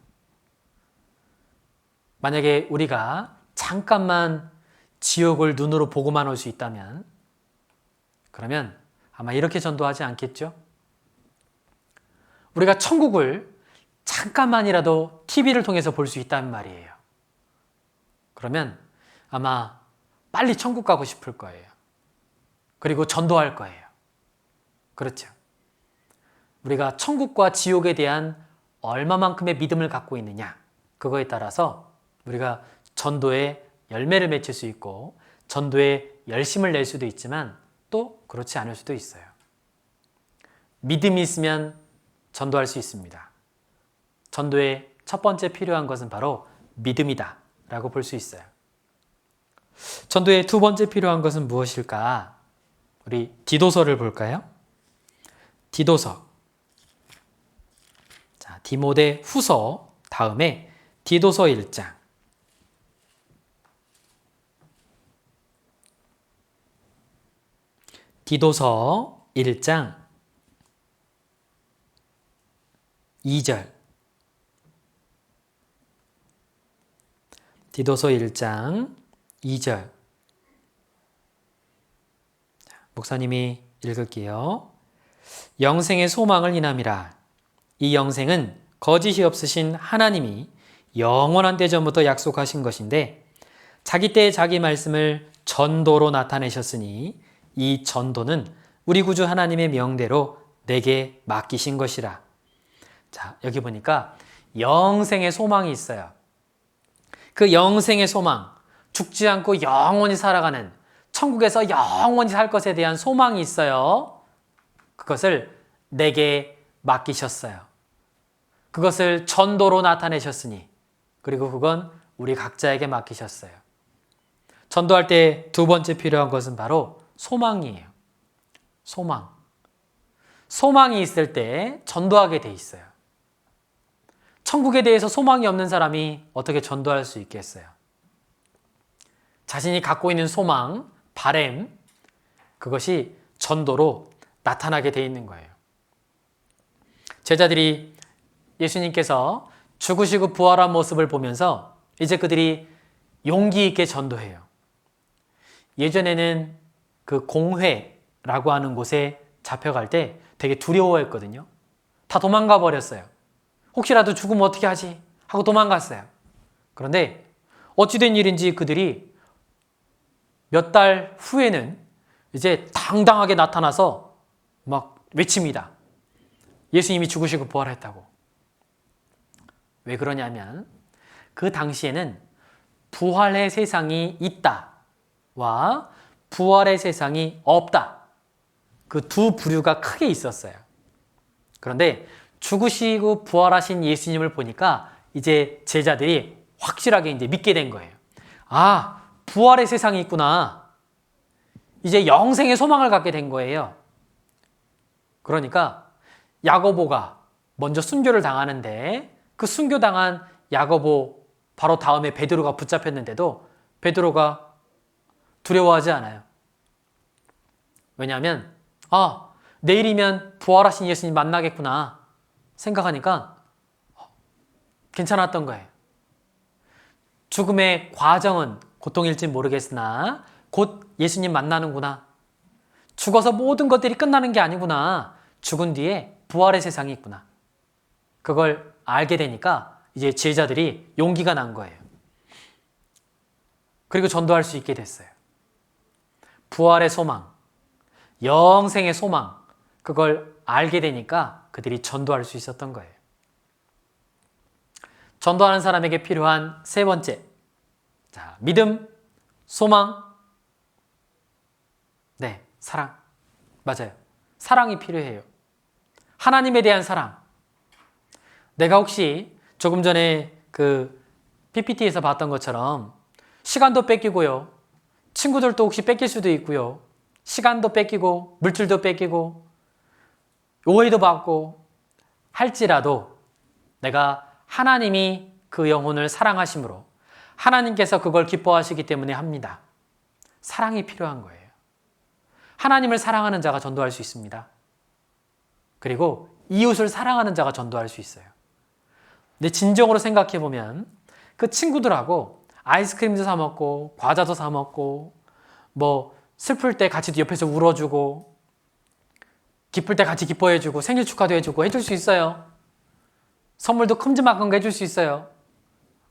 만약에 우리가 잠깐만 지옥을 눈으로 보고만 올 수 있다면 그러면 아마 이렇게 전도하지 않겠죠? 우리가 천국을 잠깐만이라도 TV를 통해서 볼 수 있다는 말이에요. 그러면 아마 빨리 천국 가고 싶을 거예요. 그리고 전도할 거예요. 그렇죠? 우리가 천국과 지옥에 대한 얼마만큼의 믿음을 갖고 있느냐, 그거에 따라서 우리가 전도에 열매를 맺힐 수 있고 전도에 열심을 낼 수도 있지만 또 그렇지 않을 수도 있어요. 믿음이 있으면 전도할 수 있습니다. 전도의 첫 번째 필요한 것은 바로 믿음이다 라고 볼 수 있어요. 전도의 두 번째 필요한 것은 무엇일까? 우리 디도서를 볼까요? 디도서. 자, 디모데 후서 다음에 디도서 1장. 디도서 1장 2절. 디도서 1장 2절. 목사님이 읽을게요. 영생의 소망을 인함이라. 이 영생은 거짓이 없으신 하나님이 영원한 때전부터 약속하신 것인데 자기 때에 자기 말씀을 전도로 나타내셨으니 이 전도는 우리 구주 하나님의 명대로 내게 맡기신 것이라. 자, 여기 보니까 영생의 소망이 있어요. 그 영생의 소망, 죽지 않고 영원히 살아가는 천국에서 영원히 살 것에 대한 소망이 있어요. 그것을 내게 맡기셨어요. 그것을 전도로 나타내셨으니, 그리고 그건 우리 각자에게 맡기셨어요. 전도할 때 두 번째 필요한 것은 바로 소망이에요. 소망. 소망이 있을 때 전도하게 돼 있어요. 천국에 대해서 소망이 없는 사람이 어떻게 전도할 수 있겠어요? 자신이 갖고 있는 소망, 바램, 그것이 전도로 나타나게 돼 있는 거예요. 제자들이 예수님께서 죽으시고 부활한 모습을 보면서 이제 그들이 용기 있게 전도해요. 예전에는 그 공회라고 하는 곳에 잡혀갈 때 되게 두려워했거든요. 다 도망가 버렸어요. 혹시라도 죽으면 어떻게 하지? 하고 도망갔어요. 그런데 어찌된 일인지 그들이 몇 달 후에는 이제 당당하게 나타나서 막 외칩니다. 예수님이 죽으시고 부활했다고. 왜 그러냐면 그 당시에는 부활의 세상이 있다와 부활의 세상이 없다. 그 두 부류가 크게 있었어요. 그런데 죽으시고 부활하신 예수님을 보니까 이제 제자들이 확실하게 이제 믿게 된 거예요. 아, 부활의 세상이 있구나. 이제 영생의 소망을 갖게 된 거예요. 그러니까 야고보가 먼저 순교를 당하는데 그 순교당한 야고보 바로 다음에 베드로가 붙잡혔는데도 베드로가 두려워하지 않아요. 왜냐하면 내일이면 부활하신 예수님 만나겠구나 생각하니까 괜찮았던 거예요. 죽음의 과정은 고통일지 모르겠으나 곧 예수님 만나는구나. 죽어서 모든 것들이 끝나는 게 아니구나. 죽은 뒤에 부활의 세상이 있구나. 그걸 알게 되니까 이제 제자들이 용기가 난 거예요. 그리고 전도할 수 있게 됐어요. 부활의 소망, 영생의 소망, 그걸 알게 되니까 그들이 전도할 수 있었던 거예요. 전도하는 사람에게 필요한 세 번째, 자, 믿음, 소망, 네, 사랑. 맞아요. 사랑이 필요해요. 하나님에 대한 사랑. 내가 혹시 조금 전에 그 PPT에서 봤던 것처럼 시간도 뺏기고요. 친구들도 혹시 뺏길 수도 있고요. 시간도 뺏기고 물질도 뺏기고 오해도 받고 할지라도 내가 하나님이 그 영혼을 사랑하심으로 하나님께서 그걸 기뻐하시기 때문에 합니다. 사랑이 필요한 거예요. 하나님을 사랑하는 자가 전도할 수 있습니다. 그리고 이웃을 사랑하는 자가 전도할 수 있어요. 근데 진정으로 생각해 보면 그 친구들하고 아이스크림도 사 먹고 과자도 사 먹고 뭐 슬플 때 같이 옆에서 울어주고 기쁠 때 같이 기뻐해주고 생일 축하도 해주고 해줄 수 있어요. 선물도 큼지막한 거 해줄 수 있어요.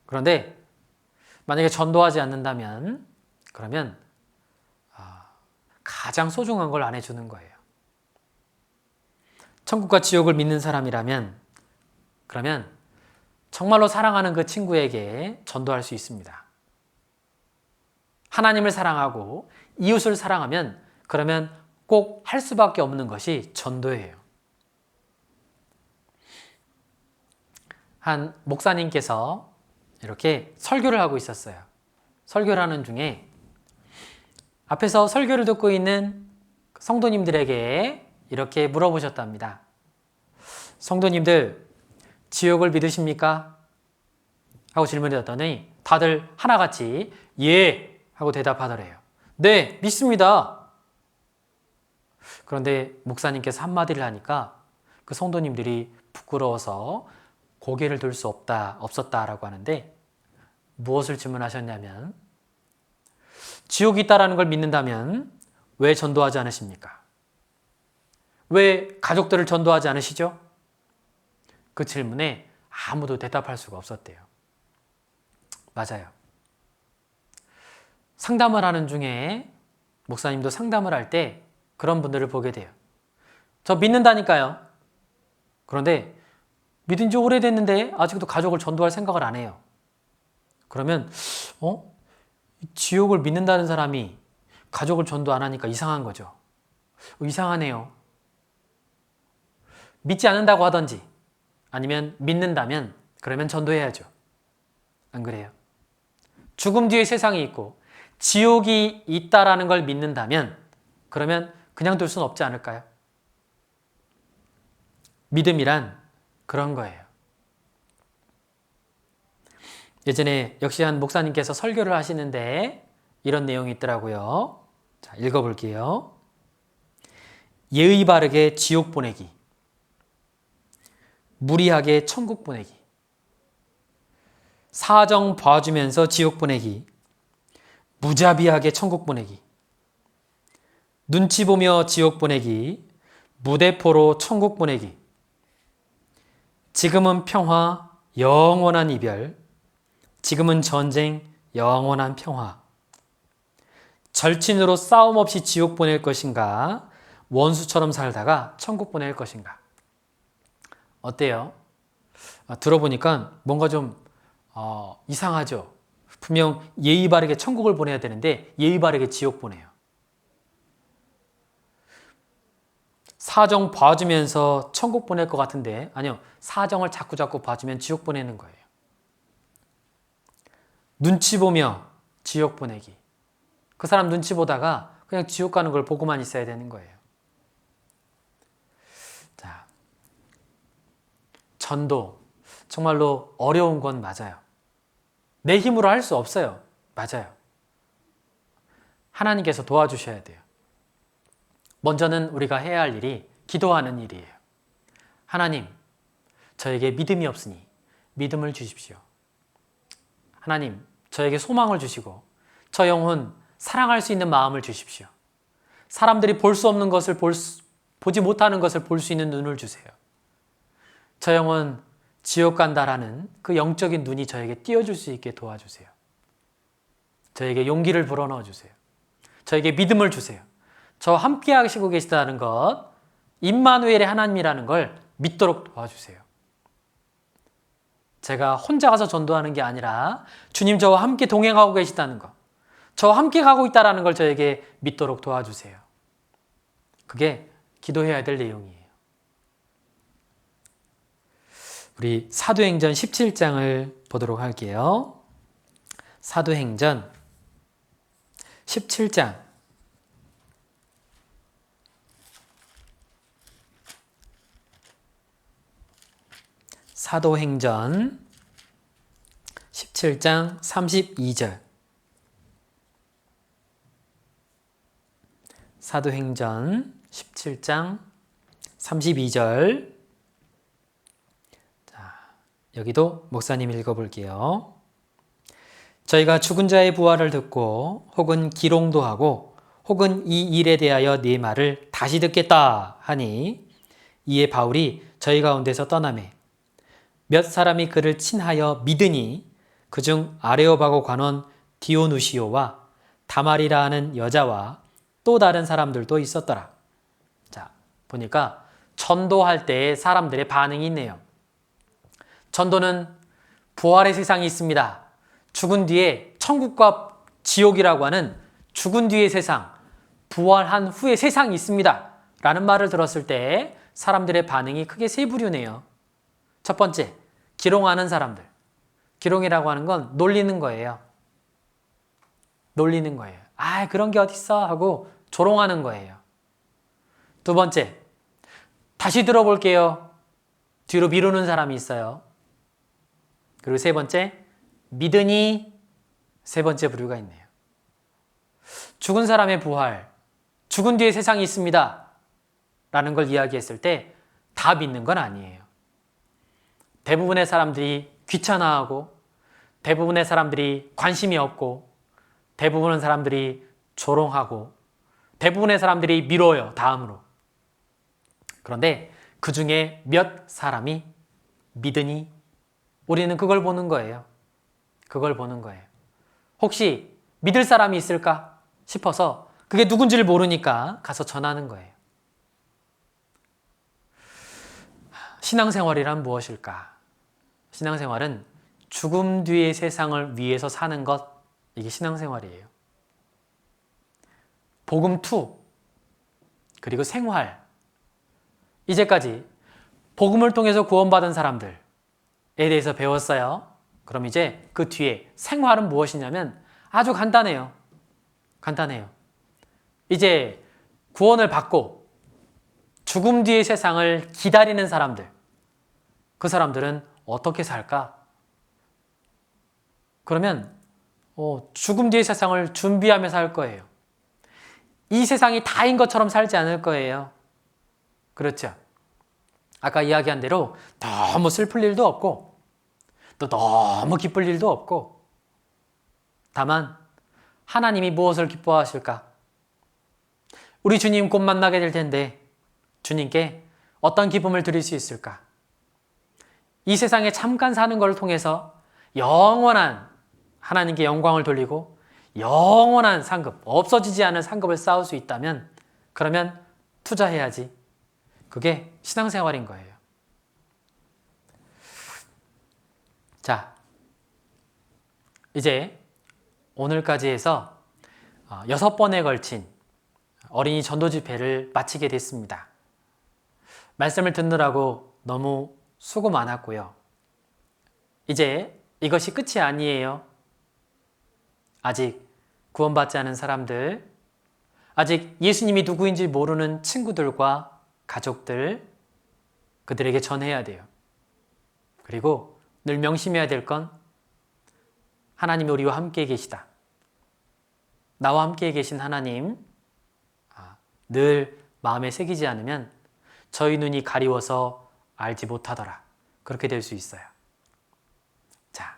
그런데 만약에 전도하지 않는다면 그러면 가장 소중한 걸 안 해주는 거예요. 천국과 지옥을 믿는 사람이라면 그러면 정말로 사랑하는 그 친구에게 전도할 수 있습니다. 하나님을 사랑하고 이웃을 사랑하면 그러면 꼭 할 수밖에 없는 것이 전도예요. 한 목사님께서 이렇게 설교를 하고 있었어요. 설교를 하는 중에 앞에서 설교를 듣고 있는 성도님들에게 이렇게 물어보셨답니다. 성도님들, 지옥을 믿으십니까? 하고 질문했더니 다들 하나같이 예! 하고 대답하더래요. 네, 믿습니다. 그런데 목사님께서 한마디를 하니까 그 성도님들이 부끄러워서 고개를 들 수 없었다라고 하는데 무엇을 질문하셨냐면 지옥이 있다라는 걸 믿는다면 왜 전도하지 않으십니까? 왜 가족들을 전도하지 않으시죠? 그 질문에 아무도 대답할 수가 없었대요. 맞아요. 상담을 하는 중에 목사님도 상담을 할 때 그런 분들을 보게 돼요. 저 믿는다니까요. 그런데 믿은 지 오래됐는데 아직도 가족을 전도할 생각을 안 해요. 그러면 지옥을 믿는다는 사람이 가족을 전도 안 하니까 이상한 거죠. 이상하네요. 믿지 않는다고 하든지 아니면 믿는다면 그러면 전도해야죠. 안 그래요? 죽음 뒤에 세상이 있고 지옥이 있다라는 걸 믿는다면 그러면 그냥 둘 수는 없지 않을까요? 믿음이란 그런 거예요. 예전에 역시 한 목사님께서 설교를 하시는데 이런 내용이 있더라고요. 자, 읽어볼게요. 예의 바르게 지옥 보내기, 무리하게 천국 보내기, 사정 봐주면서 지옥 보내기, 무자비하게 천국 보내기, 눈치 보며 지옥 보내기, 무대포로 천국 보내기, 지금은 평화, 영원한 이별, 지금은 전쟁, 영원한 평화, 절친으로 싸움 없이 지옥 보낼 것인가, 원수처럼 살다가 천국 보낼 것인가. 어때요? 들어보니까 뭔가 좀 이상하죠? 분명 예의 바르게 천국을 보내야 되는데 예의 바르게 지옥 보내요. 사정 봐주면서 천국 보낼 것 같은데 아니요. 사정을 자꾸 봐주면 지옥 보내는 거예요. 눈치 보며 지옥 보내기. 그 사람 눈치 보다가 그냥 지옥 가는 걸 보고만 있어야 되는 거예요. 자, 전도 정말로 어려운 건 맞아요. 내 힘으로 할 수 없어요. 맞아요. 하나님께서 도와주셔야 돼요. 먼저는 우리가 해야 할 일이 기도하는 일이에요. 하나님, 저에게 믿음이 없으니 믿음을 주십시오. 하나님, 저에게 소망을 주시고 저 영혼 사랑할 수 있는 마음을 주십시오. 사람들이 볼 수 없는 것을 보지 못하는 것을 볼 수 있는 눈을 주세요. 저 영혼 지옥 간다라는 그 영적인 눈이 저에게 띄어줄 수 있게 도와주세요. 저에게 용기를 불어넣어 주세요. 저에게 믿음을 주세요. 저 함께 하시고 계시다는 것, 임마누엘의 하나님이라는 걸 믿도록 도와주세요. 제가 혼자 가서 전도하는 게 아니라 주님 저와 함께 동행하고 계시다는 것, 저와 함께 가고 있다는 걸 저에게 믿도록 도와주세요. 그게 기도해야 될 내용이에요. 우리 사도행전 17장을 보도록 할게요. 사도행전 17장 사도행전 17장 32절 사도행전 17장 32절 자, 여기도 목사님 읽어볼게요. 저희가 죽은 자의 부활을 듣고 혹은 기롱도 하고 혹은 이 일에 대하여 네 말을 다시 듣겠다 하니 이에 바울이 저희 가운데서 떠나매 몇 사람이 그를 친하여 믿으니 그중 아레오바고 관원 디오누시오와 다말이라 하는 여자와 또 다른 사람들도 있었더라. 자, 보니까 전도할 때 사람들의 반응이 있네요. 전도는 부활의 세상이 있습니다. 죽은 뒤에 천국과 지옥이라고 하는 죽은 뒤의 세상, 부활한 후의 세상이 있습니다. 라는 말을 들었을 때 사람들의 반응이 크게 세 부류네요. 첫 번째, 기롱하는 사람들. 기롱이라고 하는 건 놀리는 거예요. 놀리는 거예요. 아, 그런 게 어딨어? 하고 조롱하는 거예요. 두 번째, 다시 들어볼게요. 뒤로 미루는 사람이 있어요. 그리고 세 번째, 믿으니 세 번째 부류가 있네요. 죽은 사람의 부활, 죽은 뒤에 세상이 있습니다. 라는 걸 이야기했을 때 다 믿는 건 아니에요. 대부분의 사람들이 귀찮아하고 대부분의 사람들이 관심이 없고 대부분의 사람들이 조롱하고 대부분의 사람들이 미뤄요. 다음으로. 그런데 그 중에 몇 사람이 믿으니 우리는 그걸 보는 거예요. 그걸 보는 거예요. 혹시 믿을 사람이 있을까 싶어서 그게 누군지를 모르니까 가서 전하는 거예요. 신앙생활이란 무엇일까? 신앙생활은 죽음 뒤의 세상을 위해서 사는 것, 이게 신앙생활이에요. 복음 2, 그리고 생활. 이제까지 복음을 통해서 구원받은 사람들에 대해서 배웠어요. 그럼 이제 그 뒤에 생활은 무엇이냐면 아주 간단해요. 간단해요. 이제 구원을 받고 죽음 뒤의 세상을 기다리는 사람들, 그 사람들은 어떻게 살까? 그러면 죽음 뒤의 세상을 준비하며 살 거예요. 이 세상이 다인 것처럼 살지 않을 거예요. 그렇죠? 아까 이야기한 대로 너무 슬플 일도 없고 또 너무 기쁠 일도 없고, 다만 하나님이 무엇을 기뻐하실까? 우리 주님 곧 만나게 될 텐데 주님께 어떤 기쁨을 드릴 수 있을까? 이 세상에 잠깐 사는 것을 통해서 영원한 하나님께 영광을 돌리고 영원한 상급, 없어지지 않은 상급을 쌓을 수 있다면 그러면 투자해야지. 그게 신앙생활인 거예요. 자, 이제 오늘까지 해서 6번에 걸친 어린이 전도 집회를 마치게 됐습니다. 말씀을 듣느라고 너무 수고 많았고요. 이제 이것이 끝이 아니에요. 아직 구원받지 않은 사람들, 아직 예수님이 누구인지 모르는 친구들과 가족들, 그들에게 전해야 돼요. 그리고 늘 명심해야 될 건 하나님이 우리와 함께 계시다. 나와 함께 계신 하나님, 늘 마음에 새기지 않으면 저희 눈이 가리워서 알지 못하더라. 그렇게 될 수 있어요. 자,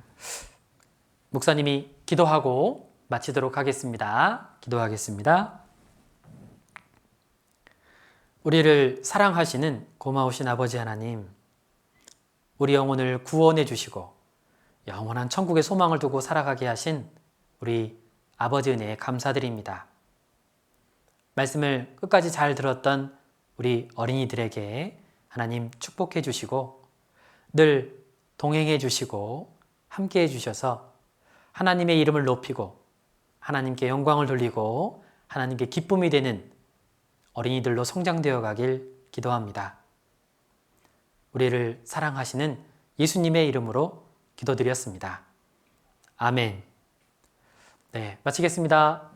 목사님이 기도하고 마치도록 하겠습니다. 기도하겠습니다. 우리를 사랑하시는 고마우신 아버지 하나님, 우리 영혼을 구원해 주시고 영원한 천국의 소망을 두고 살아가게 하신 우리 아버지 은혜에 감사드립니다. 말씀을 끝까지 잘 들었던 우리 어린이들에게 하나님 축복해 주시고 늘 동행해 주시고 함께 해 주셔서 하나님의 이름을 높이고 하나님께 영광을 돌리고 하나님께 기쁨이 되는 어린이들로 성장되어 가길 기도합니다. 우리를 사랑하시는 예수님의 이름으로 기도드렸습니다. 아멘. 네, 마치겠습니다.